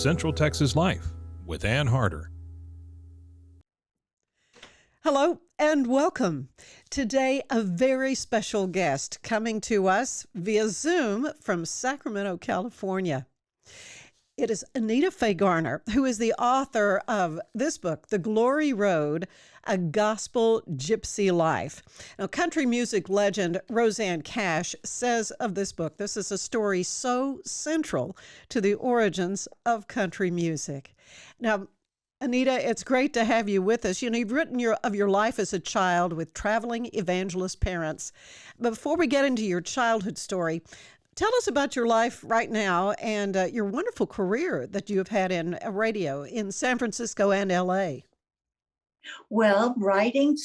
Central Texas Life with Ann Harder. Hello and welcome. Today, a very special guest coming to us via Zoom from Sacramento, California. It is Anita Faye Garner, who is the author of this book, The Glory Road, A Gospel Gypsy Life. Now, country music legend Rosanne Cash says of this book, this is a story so central to the origins of country music. Now, Anita, it's great to have you with us. You know, you've written of your life as a child with traveling evangelist parents. But before we get into your childhood story, tell us about your life right now and your wonderful career that you have had in radio in San Francisco and L.A. Well, writing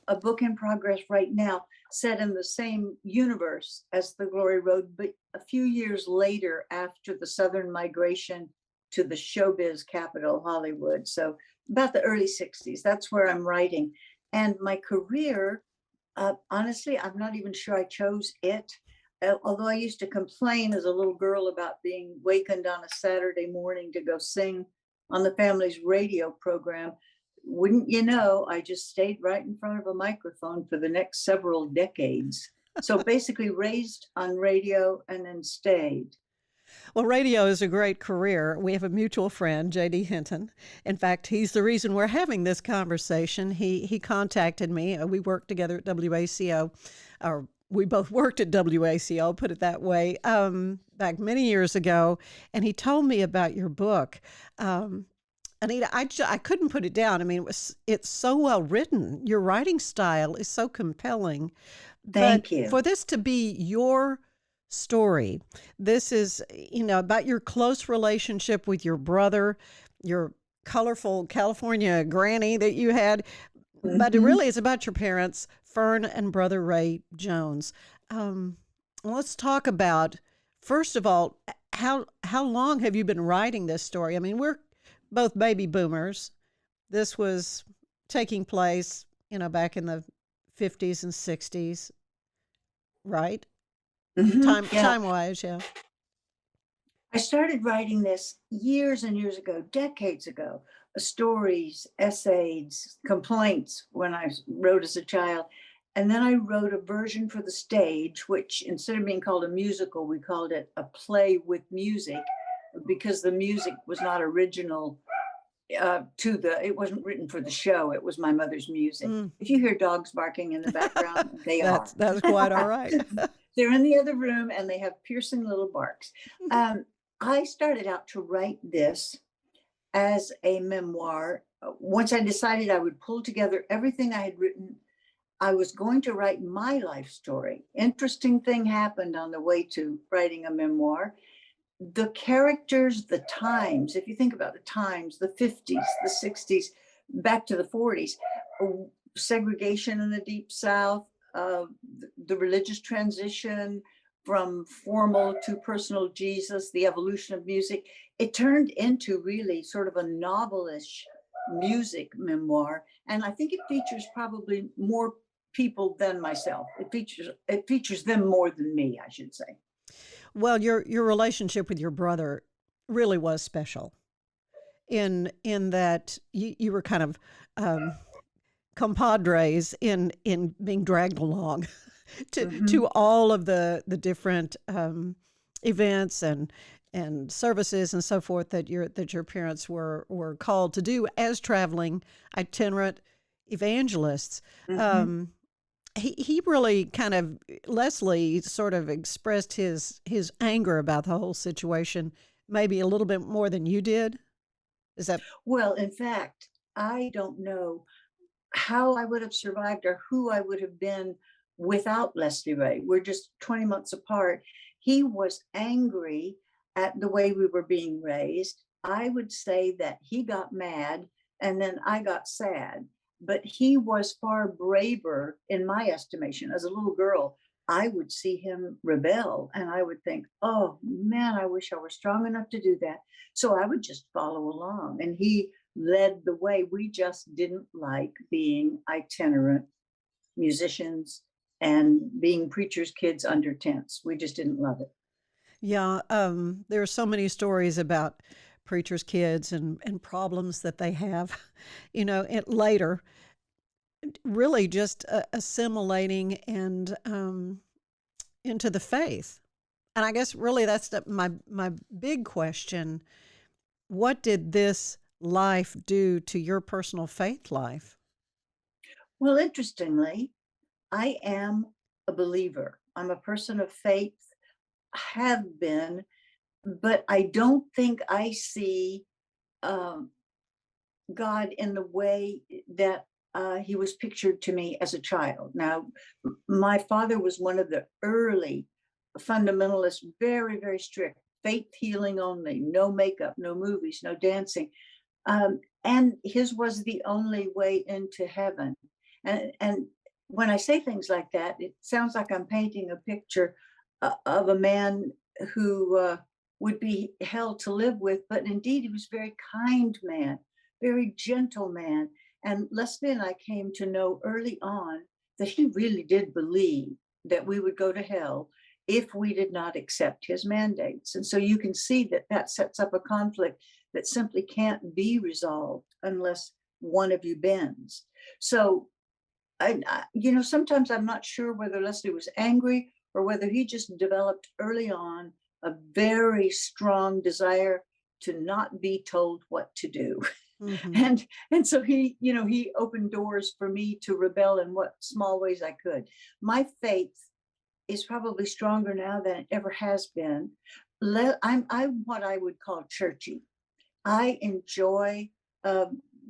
a book in progress right now, set in the same universe as The Glory Road, but a few years later after the Southern migration to the showbiz capital, Hollywood. So about the early 60s, that's where I'm writing. And my career, honestly, I'm not even sure I chose it. Although I used to complain as a little girl about being wakened on a Saturday morning to go sing on the family's radio program. Wouldn't you know, I just stayed right in front of a microphone for the next several decades. So basically raised on radio and then stayed. Well, radio is a great career. We have a mutual friend, J.D. Hinton. In fact, he's the reason we're having this conversation. He contacted me. We worked together at WACO, or we both worked at WACO, put it that way, back many years ago. And he told me about your book. Anita, I couldn't put it down. I mean, it's so well written. Your writing style is so compelling. Thank you. For this to be your story, this is, about your close relationship with your brother, your colorful California granny that you had, but it really is about your parents, Fern and brother Ray Jones. Let's talk about, first of all, how long have you been writing this story? I mean, we're both baby boomers. This was taking place, back in the 50s and 60s, right? Time-wise, yeah. I started writing this years and years ago, decades ago, stories, essays, complaints when I wrote as a child. And then I wrote a version for the stage, which instead of being called a musical, we called it a play with music, because the music was not original it wasn't written for the show. It was my mother's music. If you hear dogs barking in the background, that's quite all right. They're in the other room and they have piercing little barks. I started out to write this as a memoir. Once I decided I would pull together everything I had written, I was going to write my life story. Interesting thing happened on the way to writing a memoir. The characters, the times, if you think about the times, the 50s, the 60s, back to the 40s, segregation in the Deep South, the religious transition from formal to personal Jesus, the evolution of music, it turned into really sort of a novelish music memoir. And I think it features probably more people than myself. It features them more than me, I should say. Well, your relationship with your brother really was special in that you were kind of compadres in being dragged along to all of the different events and services and so forth that your parents were called to do as traveling itinerant evangelists. He really kind of, Leslie sort of expressed his anger about the whole situation maybe a little bit more than you did. Is that? Well, in fact, I don't know how I would have survived or who I would have been without Leslie Ray. We're just 20 months apart. He was angry at the way we were being raised. I would say that he got mad and then I got sad. But he was far braver in my estimation. As a little girl, I would see him rebel and I would think, oh man, I wish I were strong enough to do that. So I would just follow along and he led the way. We just didn't like being itinerant musicians and being preachers' kids under tents. We just didn't love it. Yeah, there are so many stories about preachers' kids and problems that they have, later, really just assimilating and into the faith. And I guess really that's my big question. What did this life do to your personal faith life? Well, interestingly, I am a believer. I'm a person of faith, have been, but I don't think I see um, God in the way that he was pictured to me as a child. Now, my father was one of the early fundamentalists, very, very strict, faith healing only, no makeup, no movies, no dancing. And his was the only way into heaven. And when I say things like that, it sounds like I'm painting a picture of a man who would be hell to live with, but indeed he was a very kind man, very gentle man. And Leslie and I came to know early on that he really did believe that we would go to hell if we did not accept his mandates. And so you can see that that sets up a conflict that simply can't be resolved unless one of you bends. So, sometimes I'm not sure whether Leslie was angry or whether he just developed early on a very strong desire to not be told what to do. Hmm. And so he opened doors for me to rebel in what small ways I could. My faith is probably stronger now than it ever has been. I'm what I would call churchy. I enjoy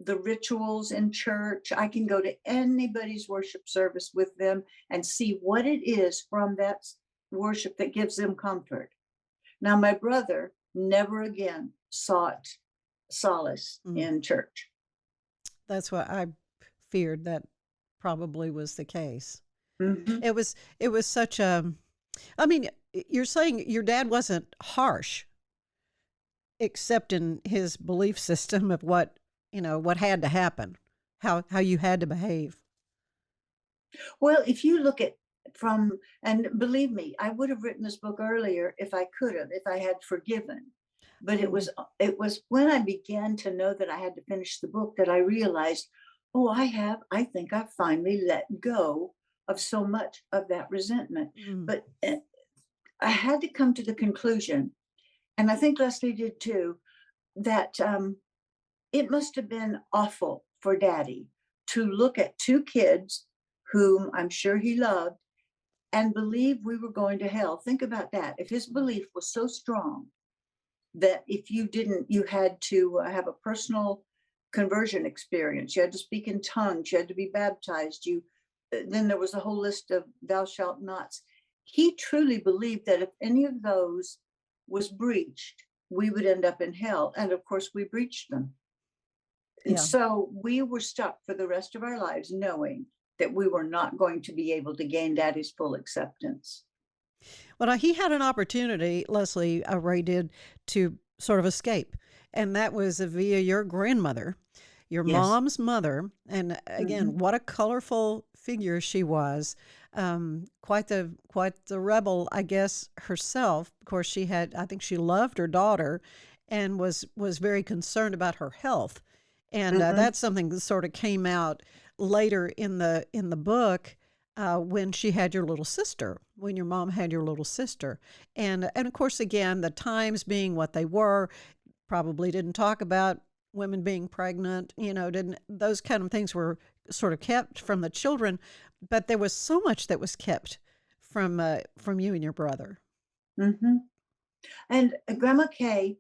the rituals in church. I can go to anybody's worship service with them and see what it is from that worship that gives them comfort. Now, my brother never again sought solace Mm. in church. That's what I feared that probably was the case. Mhm. It was such a I mean, you're saying your dad wasn't harsh except in his belief system of what had to happen, how you had to behave. Well, if you look at from, and believe me, I would have written this book earlier if I could have, if I had forgiven. But Mm. it was when I began to know that I had to finish the book that I realized, oh, I think I finally let go of so much of that resentment. Mm. But I had to come to the conclusion, and I think Leslie did too, that it must have been awful for Daddy to look at two kids whom I'm sure he loved and believe we were going to hell. Think about that. If his belief was so strong that if you didn't, you had to have a personal conversion experience, you had to speak in tongues, you had to be baptized, then there was a whole list of thou shalt nots. He truly believed that if any of those was breached, we would end up in hell. And of course, we breached them. And Yeah. so we were stuck for the rest of our lives knowing that we were not going to be able to gain Daddy's full acceptance. Well, he had an opportunity, Leslie, Ray did, to sort of escape. And that was via your grandmother, your Yes. mom's mother. And Hmm. again, what a colorful figure she was. Quite the rebel, I guess, herself. Of course, I think she loved her daughter and was very concerned about her health. And Hmm. that's something that sort of came out later in the book when she had your little sister, when your mom had your little sister, and of course, again, the times being what they were, probably didn't talk about women being pregnant. Didn't those kind of things were sort of kept from the children, but there was so much that was kept from you and your brother. Hmm. And Grandma Kay,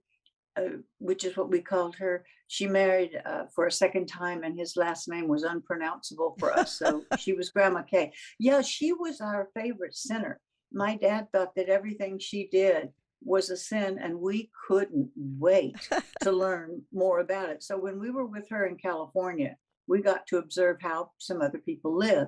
which is what we called her, she married for a second time, and his last name was unpronounceable for us. So she was Grandma Kay. Yeah, she was our favorite sinner. My dad thought that everything she did was a sin, and we couldn't wait to learn more about it. So when we were with her in California, we got to observe how some other people live.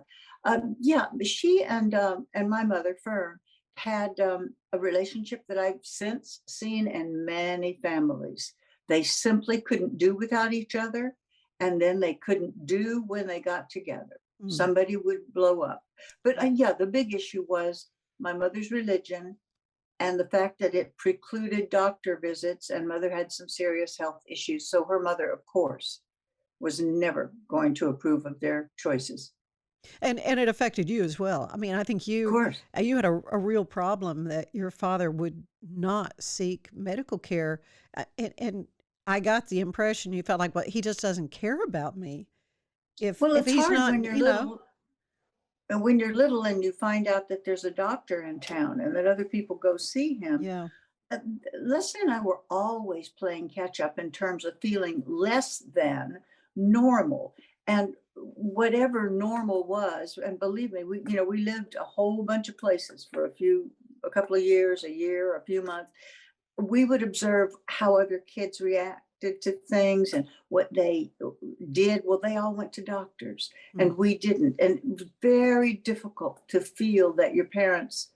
Yeah, she and my mother Fern had a relationship that I've since seen in many families. They simply couldn't do without each other, and then they couldn't do when they got together. Mm. Somebody would blow up. But yeah, the big issue was my mother's religion and the fact that it precluded doctor visits, and mother had some serious health issues. So her mother, of course, was never going to approve of their choices. And it affected you as well. I mean, I think Of course. you had a real problem that your father would not seek medical care, and I got the impression you felt like, well, he just doesn't care about me. Well, If it's he's hard not, when you're little, and when you're little and you find out that there's a doctor in town and that other people go see him. yeah, uh, Leslie and I were always playing catch up in terms of feeling less than normal. And whatever normal was, and believe me, we lived a whole bunch of places for a couple of years, a year, a few months. We would observe how other kids reacted to things and what they did. Well, they all went to doctors mm, and we didn't. And it was very difficult to feel that your parents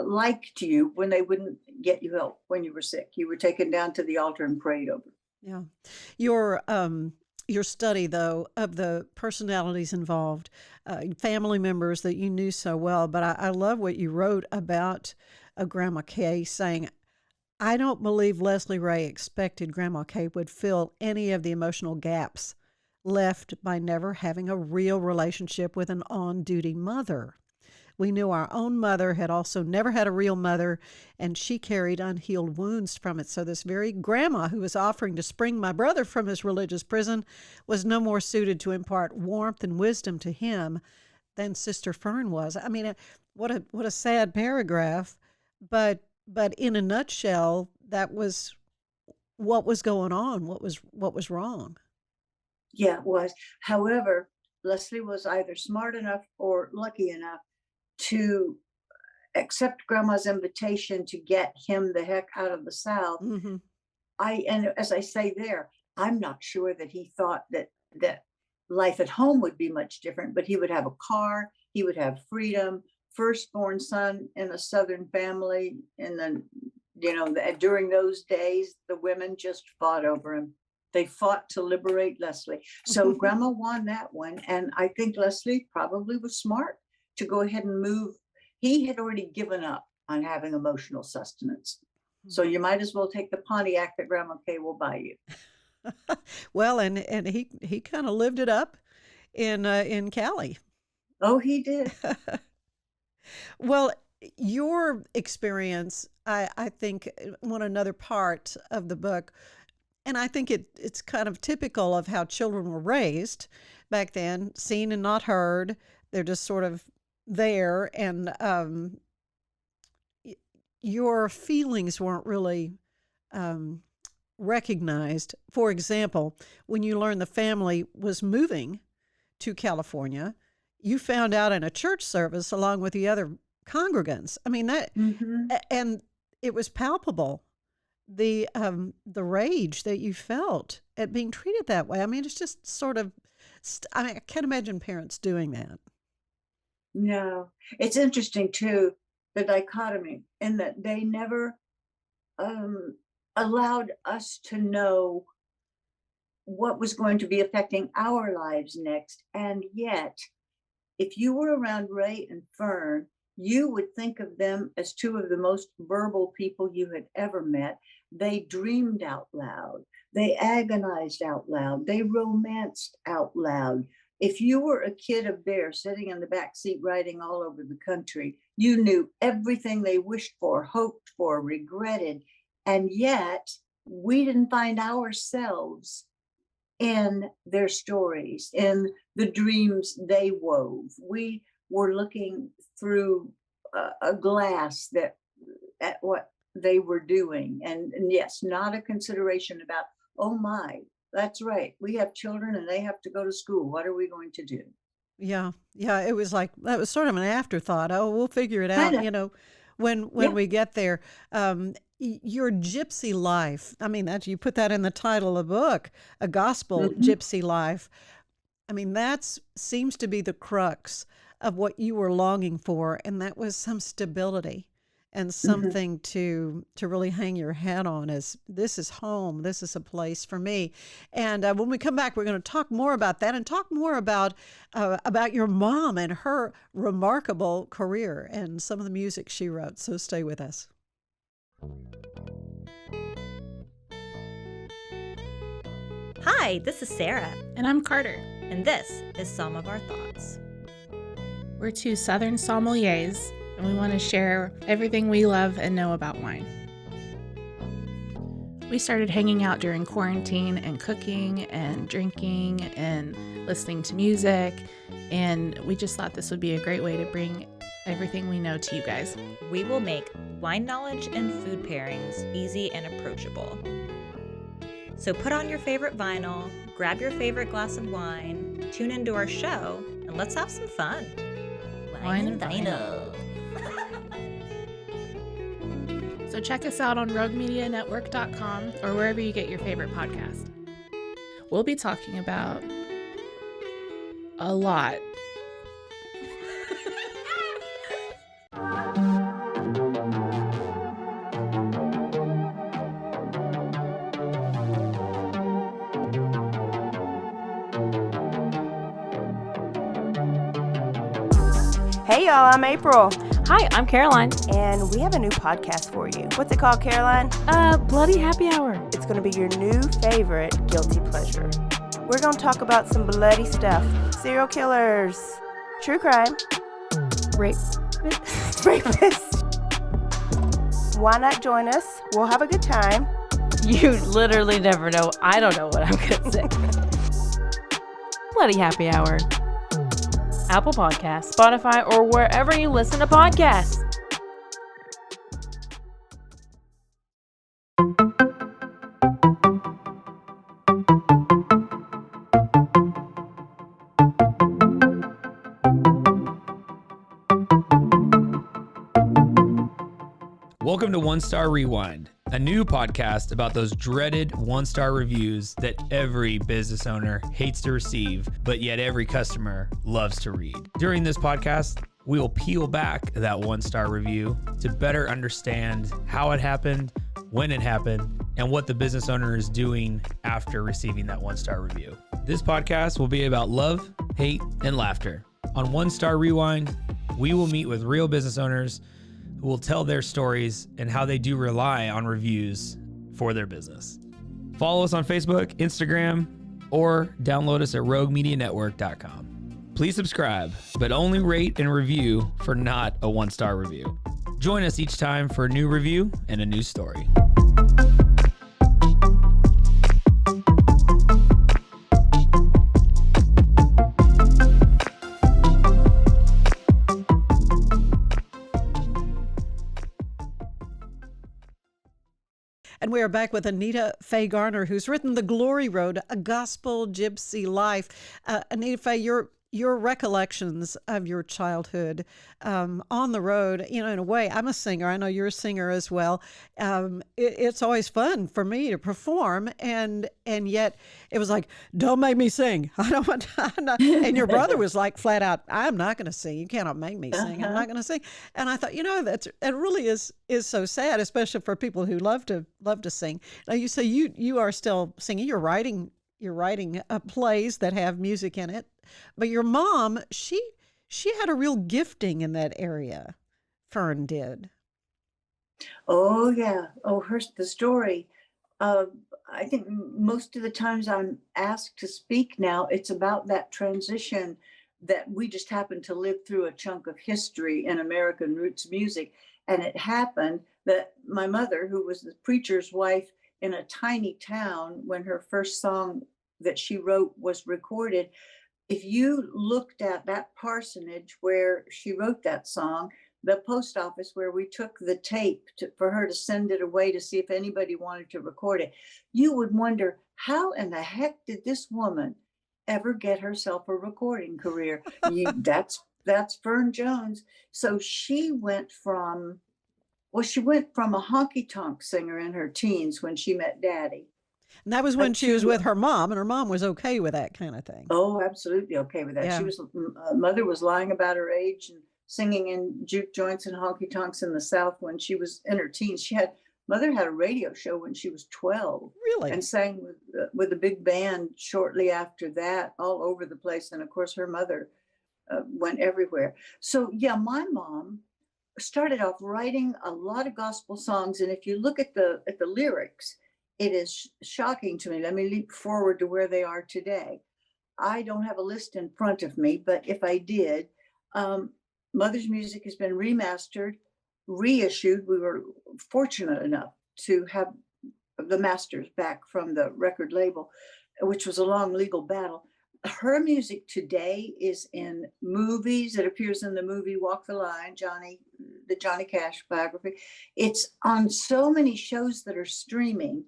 liked you when they wouldn't get you help when you were sick. You were taken down to the altar and prayed over. yeah. Your your study though of the personalities involved, family members that you knew so well, but I love what you wrote about Grandma Kay saying, I don't believe Leslie Ray expected Grandma Kay would fill any of the emotional gaps left by never having a real relationship with an on duty mother. We knew our own mother had also never had a real mother, and she carried unhealed wounds from it. So, this very grandma who was offering to spring my brother from his religious prison was no more suited to impart warmth and wisdom to him than Sister Fern was. I mean, what a sad paragraph, but in a nutshell, that was what was going on, what was wrong. Yeah, it was. However, Leslie was either smart enough or lucky enough to accept grandma's invitation to get him the heck out of the South. Hmm. And as I say there, I'm not sure that he thought that life at home would be much different, but he would have a car, he would have freedom, firstborn son in a Southern family. And then, during those days, the women just fought over him. They fought to liberate Leslie. So grandma won that one. And I think Leslie probably was smart to go ahead and move. He had already given up on having emotional sustenance. So you might as well take the Pontiac that Grandma Kay will buy you. Well, and he kind of lived it up in Cali. Oh, he did. Well, your experience, I think, one another part of the book, and I think it's kind of typical of how children were raised back then, seen and not heard. They're just sort of there, and your feelings weren't really um, recognized. For example, when you learned the family was moving to California, you found out in a church service along with the other congregants. I mean that, Hmm. and it was palpable the rage that you felt at being treated that way. I mean, it's just sort of. I mean, I can't imagine parents doing that. No, it's interesting too, the dichotomy in that they never um, allowed us to know what was going to be affecting our lives next. And yet, if you were around Ray and Fern, you would think of them as two of the most verbal people you had ever met. They dreamed out loud. They agonized out loud. They romanced out loud. If you were a kid of theirs sitting in the back seat riding all over the country, you knew everything they wished for, hoped for, regretted. And yet, we didn't find ourselves in their stories, in the dreams they wove. We were looking through a glass that at what they were doing. And yes, not a consideration about, oh my, that's right. We have children and they have to go to school. What are we going to do? Yeah, yeah, it was like that was sort of an afterthought. Oh, we'll figure it Kind out, of. when Yeah. we get there. Your gypsy life. I mean, that you put that in the title of the book, a gospel Hmm. gypsy life. I mean, that's seems to be the crux of what you were longing for, and that was some stability and Hmm. something to really hang your hat on as this is home, this is a place for me. And when we come back, we're going to talk more about that and talk more about your mom and her remarkable career and some of the music she wrote. So stay with us. Hi, this is Sarah, And I'm Carter. and this is Some of Our Thoughts. We're two Southern sommeliers, and we want to share everything we love and know about wine. We started hanging out during quarantine and cooking and drinking and listening to music, and we just thought this would be a great way to bring everything we know to you guys. We will make wine knowledge and food pairings easy and approachable. So put on your favorite vinyl, grab your favorite glass of wine, tune into our show, and let's have some fun. Wine and vinyl. So check us out on roguemedianetwork.com or wherever you get your favorite podcast. We'll be talking about a lot. Hey y'all, I'm April, Hi, I'm Caroline. and we have a new podcast for you. What's it called, Caroline? Bloody Happy Hour. It's going to be your new favorite guilty pleasure. We're going to talk about some bloody stuff. Serial killers, true crime, Rape. rapists. Why not join us? We'll have a good time. You literally never know. I don't know what I'm going to say. Bloody Happy Hour. Apple Podcasts, Spotify, or wherever you listen to podcasts. Welcome to One Star Rewind, a new podcast about those dreaded one-star reviews that every business owner hates to receive, but yet every customer loves to read. During this podcast, we will peel back that one-star review to better understand how it happened, when it happened, and what the business owner is doing after receiving that one-star review. This podcast will be about love, hate, and laughter. On One Star Rewind, we will meet with real business owners who will tell their stories and how they do rely on reviews for their business. Follow us on Facebook, Instagram, or download us at roguemedianetwork.com. Please subscribe, but only rate and review for not a one-star review. Join us each time for a new review and a new story. And we are back with Anita Faye Garner, who's written The Glory Road, a Gospel Gypsy Life. Anita Faye, your recollections of your childhood on the road, in a way, I'm a singer. I know you're a singer as well. It's always fun for me to perform, and yet it was like, don't make me sing. I don't want to. And your brother was like flat out, I'm not going to sing. You cannot make me sing. I'm not going to sing. And I thought, that really is so sad, especially for people who love to sing. Now you say you are still singing. You're writing plays that have music in it. But your mom, she had a real gifting in that area. Fern did. Oh yeah. Oh, the story. I think most of the times I'm asked to speak now, it's about that transition that we just happened to live through a chunk of history in American roots music. And it happened that my mother, who was the preacher's wife in a tiny town when her first song that she wrote was recorded, if you looked at that parsonage where she wrote that song, the post office where we took the tape for her to send it away to see if anybody wanted to record it, you would wonder, how in the heck did this woman ever get herself a recording career? That's Fern Jones. So she went from a honky-tonk singer in her teens when she met Daddy. And that was when she was with her mom, and her mom was okay with that kind of thing. Oh, absolutely okay with that. Yeah. She was, mother was lying about her age and singing in juke joints and honky tonks in the South when she was in her teens. Mother had a radio show when she was 12. Really? And sang with a big band shortly after that, all over the place. And of course, her mother went everywhere. So yeah, my mom started off writing a lot of gospel songs, and if you look at the lyrics, it is shocking to me. Let me leap forward to where they are today. I don't have a list in front of me, but if I did, um, Mother's music has been remastered, reissued. We were fortunate enough to have the masters back from the record label, which was a long legal battle. Her music today is in movies. It appears in the movie Walk the Line, the Johnny Cash biography. It's on so many shows that are streaming.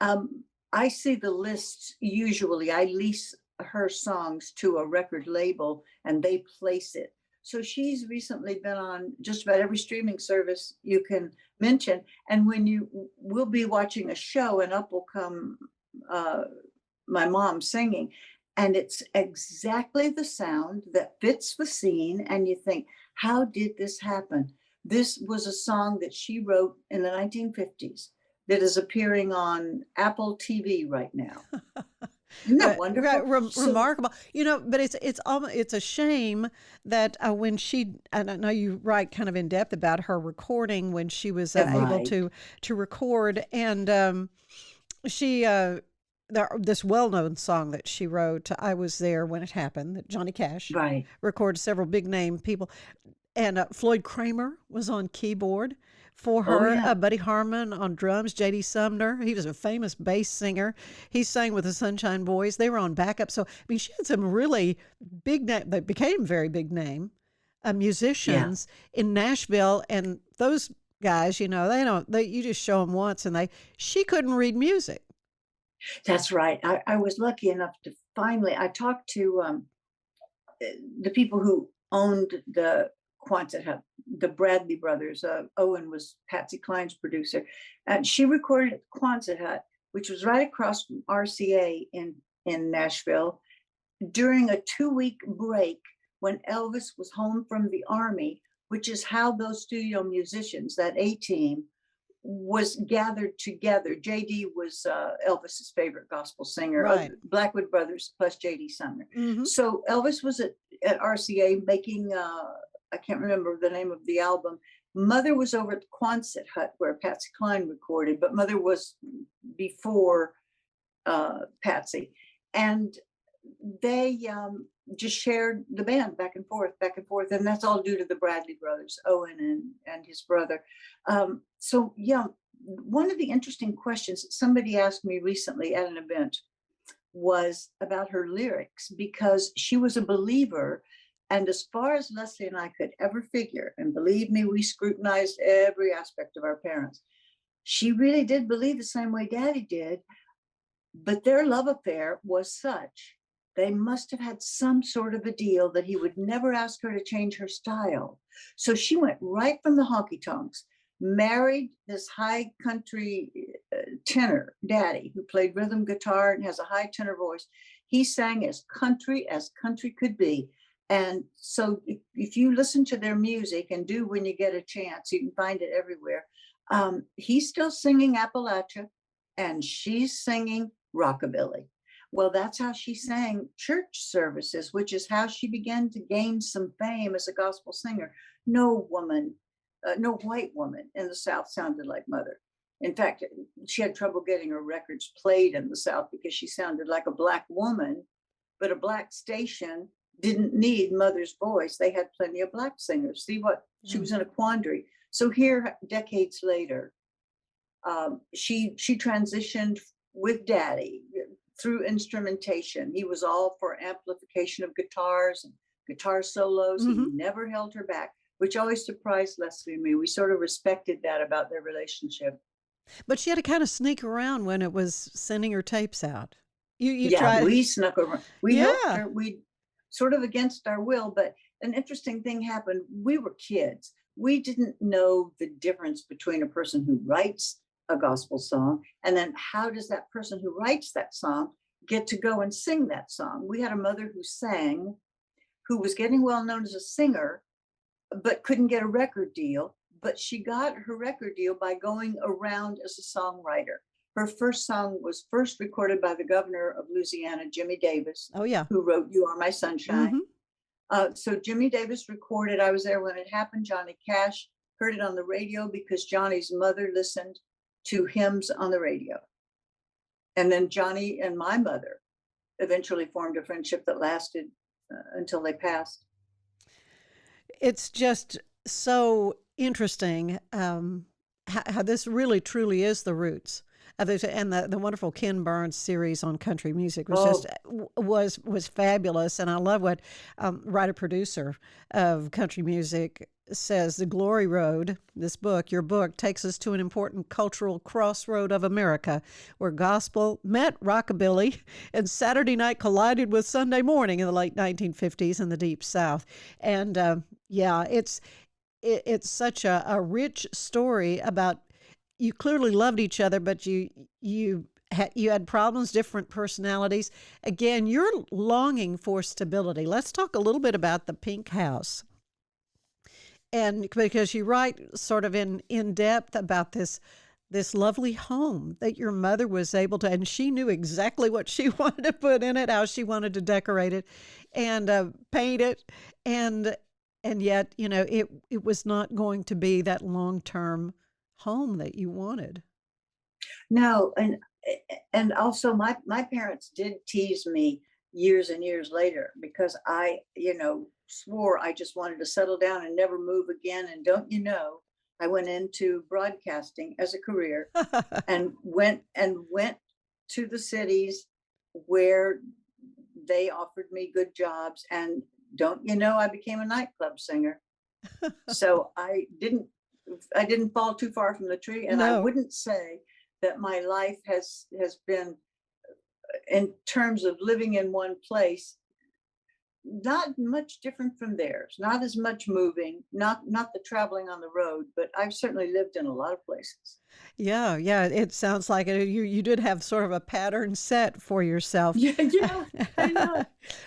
I see the lists usually. I lease her songs to a record label and they place it. So she's recently been on just about every streaming service you can mention. And when we'll be watching a show and up will come my mom singing, and it's exactly the sound that fits the scene. And you think, how did this happen? This was a song that she wrote in the 1950s that is appearing on Apple TV right now. Isn't that wonderful? Remarkable. But it's a shame that when and I know you write kind of in depth about her recording when she was able to record, and she this well-known song that she wrote, "I Was There When It Happened," that Johnny Cash recorded, several big name people, and Floyd Kramer was on keyboard for her. Buddy Harmon on drums, J.D. Sumner, he was a famous bass singer. He sang with the Sunshine Boys. They were on backup. So, I mean, she had some really big name, they became very big name musicians in Nashville. And those guys, you just show them once and she couldn't read music. That's right. I was lucky enough to I talked to the people who owned the Quonset Hut, the Bradley brothers. Owen was Patsy Cline's producer, and she recorded at the Quonset Hut, which was right across from RCA in Nashville, during a 2-week break when Elvis was home from the Army, which is how those studio musicians, that A-team, was gathered together. JD was Elvis's favorite gospel singer, Blackwood Brothers plus JD Sumner. Mm-hmm. So Elvis was at RCA making, I can't remember the name of the album. Mother was over at the Quonset Hut where Patsy Cline recorded, but Mother was before Patsy. And they just shared the band back and forth. And that's all due to the Bradley brothers, Owen and his brother. One of the interesting questions somebody asked me recently at an event was about her lyrics, because she was a believer. And as far as Leslie and I could ever figure, and believe me, we scrutinized every aspect of our parents, she really did believe the same way Daddy did. But their love affair was such, they must have had some sort of a deal that he would never ask her to change her style. So she went right from the honky tonks, married this high country tenor, Daddy, who played rhythm guitar and has a high tenor voice. He sang as country could be. And so if you listen to their music, and do when you get a chance, you can find it everywhere. He's still singing Appalachia and she's singing rockabilly. Well, that's how she sang church services, which is how she began to gain some fame as a gospel singer. No white woman in the South sounded like Mother. In fact, she had trouble getting her records played in the South because she sounded like a Black woman, but a Black station didn't need Mother's voice. They had plenty of Black singers. See what? She was in a quandary. So here, decades later, she transitioned with Daddy through instrumentation. He was all for amplification of guitars and guitar solos. Mm-hmm. He never held her back, which always surprised Leslie and me. We sort of respected that about their relationship. But she had to kind of sneak around when it was sending her tapes out. We snuck around. We helped her. We sort of against our will, but an interesting thing happened. We were kids. We didn't know the difference between a person who writes a gospel song and then how does that person who writes that song get to go and sing that song. We had a mother who sang, who was getting well known as a singer, but couldn't get a record deal. But she got her record deal by going around as a songwriter. Her first song was first recorded by the governor of Louisiana, Jimmy Davis. Oh, yeah. Who wrote You Are My Sunshine. Mm-hmm. So Jimmy Davis recorded I Was There When It Happened. Johnny Cash heard it on the radio because Johnny's mother listened to hymns on the radio. And then Johnny and my mother eventually formed a friendship that lasted until they passed. It's just so interesting how this really truly is the roots of this, and the wonderful Ken Burns series on country music was just was fabulous. And I love what writer producer of country music says. The Glory Road, this book, your book, takes us to an important cultural crossroad of America where gospel met rockabilly and Saturday night collided with Sunday morning in the late 1950s in the Deep South. And it's such a rich story about, you clearly loved each other, but you had problems, different personalities. Again, you're longing for stability. Let's talk a little bit about the Pink House. And because you write sort of in depth about this lovely home that your mother was able to, and she knew exactly what she wanted to put in it, how she wanted to decorate it and paint it. And yet, it was not going to be that long-term home that you wanted. No, and also my parents did tease me years and years later because I, swore I just wanted to settle down and never move again. And don't you know, I went into broadcasting as a career and went to the cities where they offered me good jobs. And don't you know, I became a nightclub singer. So I didn't fall too far from the tree. And No. I wouldn't say that my life has been, in terms of living in one place, not much different from theirs, not as much moving, not the traveling on the road, but I've certainly lived in a lot of places. Yeah, it sounds like it. You did have sort of a pattern set for yourself. Yeah, I know.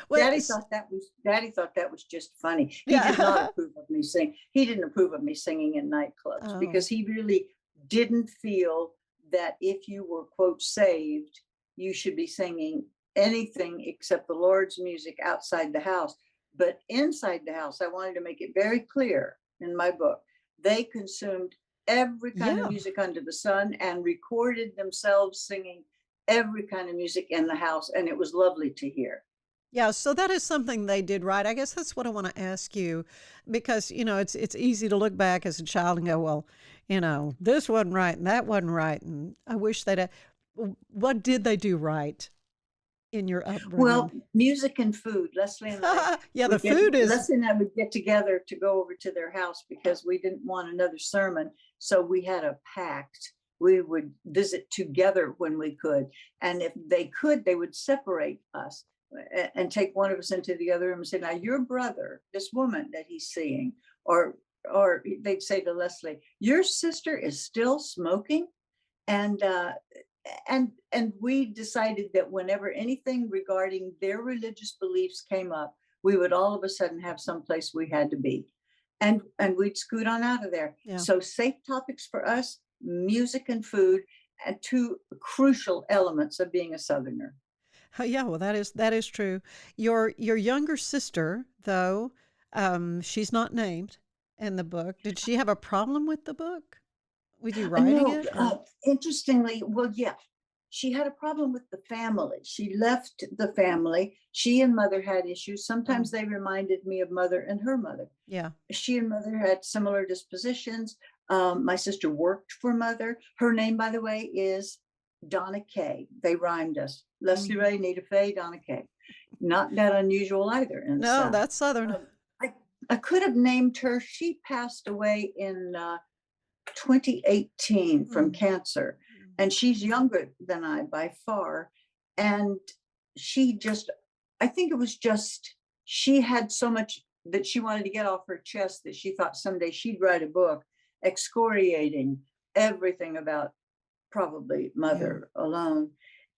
Well, Daddy thought that was just funny. He Yeah. did not approve of me singing. He didn't approve of me singing in nightclubs Oh. because he really didn't feel that if you were, quote, saved, you should be singing anything except the Lord's music outside the house. But inside the house, I wanted to make it very clear in my book, they consumed every kind Yeah. of music under the sun and recorded themselves singing every kind of music in the house. And it was lovely to hear. Yeah, so that is something they did right. I guess that's what I want to ask you, because it's easy to look back as a child and go, well, this wasn't right and that wasn't right, and I wish they'd. What did they do right in your upbringing? Well, music and food. Leslie and I. Yeah, the food is. Leslie and I would get together to go over to their house because we didn't want another sermon. So we had a pact. We would visit together when we could. And if they could, they would separate us and take one of us into the other room and say, now your brother, this woman that he's seeing, or they'd say to Leslie, your sister is still smoking. And we decided that whenever anything regarding their religious beliefs came up, we would all of a sudden have someplace we had to be. And we'd scoot on out of there. Yeah. So safe topics for us, music and food, and two crucial elements of being a Southerner. Yeah, well, that is true. Your younger sister, though, she's not named in the book. Did she have a problem with the book? With you writing No, it? or- interestingly, well, yeah, she had a problem with the family. She left the family. She and Mother had issues. Sometimes they reminded me of Mother and her mother. Yeah. She and Mother had similar dispositions. My sister worked for Mother. Her name, by the way, is Donna Kay. They rhymed us. Leslie Ray, Anita Faye, Donna Kay. Not that unusual either. In the No, South. that's Southern. I could have named her. She passed away in 2018 from cancer, and she's younger than I by far. And I think it was just, she had so much that she wanted to get off her chest that she thought someday she'd write a book excoriating everything about probably Mother alone.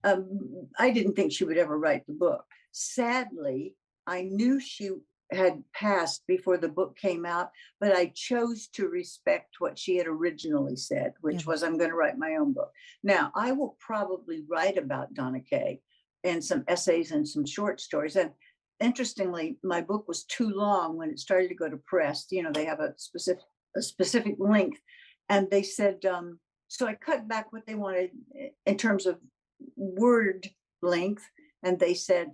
I didn't think she would ever write the book. Sadly, I knew she had passed before the book came out, but I chose to respect what she had originally said, which was, I'm going to write my own book. Now, I will probably write about Donna Kay and some essays and some short stories. And interestingly, my book was too long when it started to go to press. They have a a specific length. And they said, so I cut back what they wanted in terms of word length. And they said,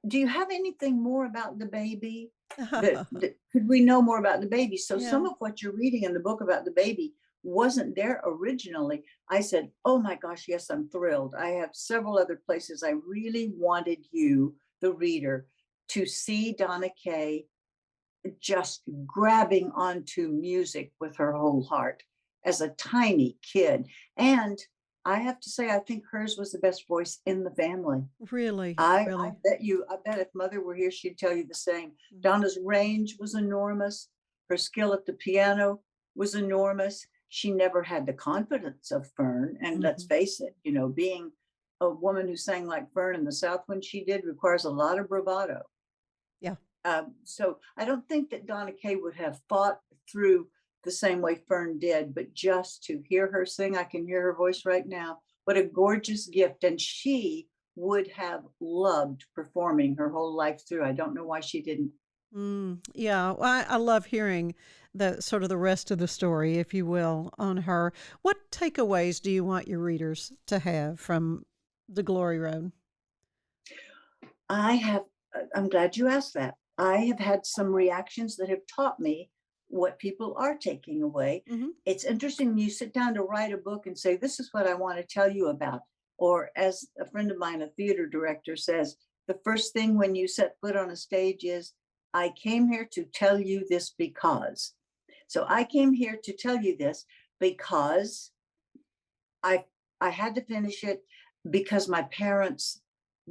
do you have anything more about the baby? Could we know more about the baby? So some of what you're reading in the book about the baby wasn't there originally. I said, oh my gosh, yes, I'm thrilled. I have several other places I really wanted you, the reader, to see Donna Kay just grabbing onto music with her whole heart as a tiny kid. And I have to say, I think hers was the best voice in the family. Really? I Really? I bet if Mother were here, she'd tell you the same. Donna's range was enormous. Her skill at the piano was enormous. She never had the confidence of Fern. And let's face it, you know, being a woman who sang like Fern in the South when she did requires a lot of bravado. Yeah. So I don't think that Donna Kay would have fought through the same way Fern did, but just to hear her sing, I can hear her voice right now. What a gorgeous gift. And she would have loved performing her whole life through. I don't know why she didn't. Yeah, well, I love hearing the sort of the rest of the story, if you will, on her. What takeaways do you want your readers to have from The Glory Road? I'm glad you asked that. I have had some reactions that have taught me what people are taking away. It's interesting when you sit down to write a book and say, this is what I want to tell you about. Or as a friend of mine, a theater director, says, the first thing when you set foot on a stage is, I came here to tell you this because. So I came here to tell you this because I had to finish it, because my parents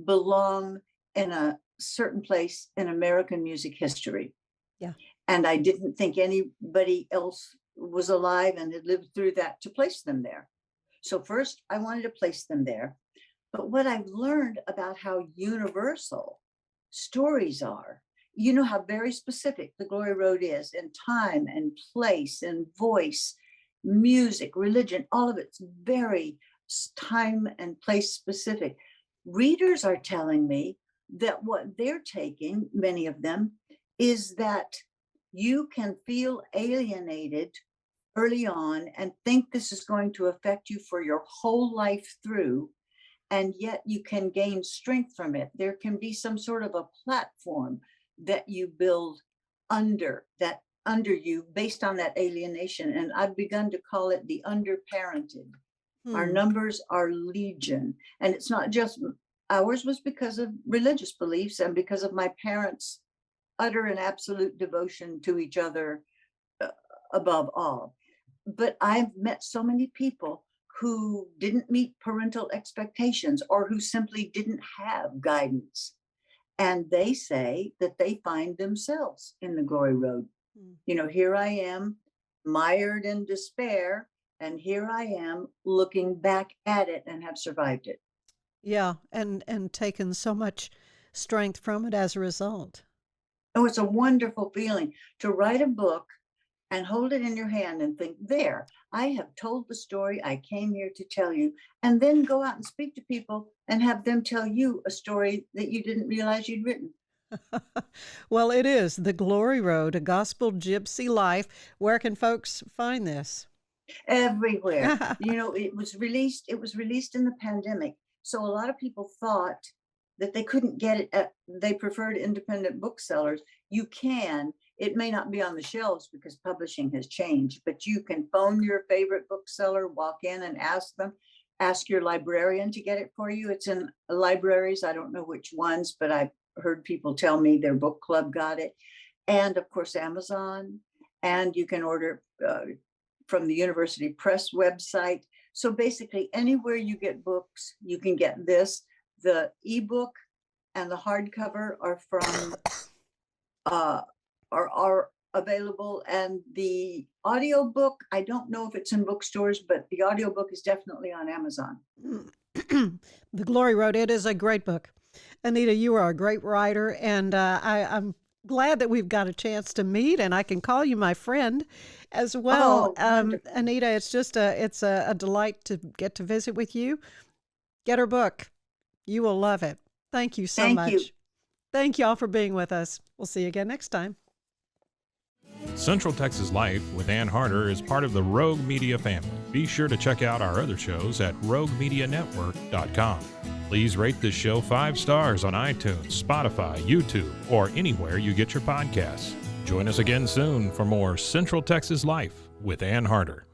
belong in a certain place in American music history. Yeah. And I didn't think anybody else was alive and had lived through that to place them there. So first, I wanted to place them there. But what I've learned about how universal stories are, you know how very specific The Glory Road is in time and place and voice, music, religion, all of it's very time and place specific. Readers are telling me that what they're taking, many of them, is that you can feel alienated early on and think this is going to affect you for your whole life through, and yet you can gain strength from it. There can be some sort of a platform that you build under you based on that alienation. And I've begun to call it the underparented. Our numbers are legion. And it's not just ours, was because of religious beliefs and because of my parents' utter and absolute devotion to each other above all. But I've met so many people who didn't meet parental expectations or who simply didn't have guidance. And they say that they find themselves in the Glory Road. You know, here I am mired in despair, and here I am looking back at it and have survived it. Yeah, and taken so much strength from it as a result. Oh, it's a wonderful feeling to write a book and hold it in your hand and think, there, I have told the story I came here to tell you, and then go out and speak to people and have them tell you a story that you didn't realize you'd written. Well, it is The Glory Road, a Gospel Gypsy Life. Where can folks find this? Everywhere. You know, it was released in the pandemic. So a lot of people thought that they couldn't get it they preferred independent booksellers. You can. It may not be on the shelves because publishing has changed, but you can phone your favorite bookseller, walk in and ask your librarian to get it for you. It's in libraries. I don't know which ones, but I've heard people tell me their book club got it. And of course, Amazon. And you can order from the University Press website. So basically, anywhere you get books, you can get this. The ebook and the hardcover are from are available, and the audiobook, I don't know if it's in bookstores, but the audiobook is definitely on Amazon. The Glory Road, it is a great book. Anita, you are a great writer, and I'm glad that we've got a chance to meet, and I can call you my friend as well. Anita, it's just a delight to get to visit with you. Get her book. You will love it. Thank you so much. Thank you. Thank you all for being with us. We'll see you again next time. Central Texas Life with Ann Harder is part of the Rogue Media family. Be sure to check out our other shows at roguemedianetwork.com. Please rate this show 5 stars on iTunes, Spotify, YouTube, or anywhere you get your podcasts. Join us again soon for more Central Texas Life with Ann Harder.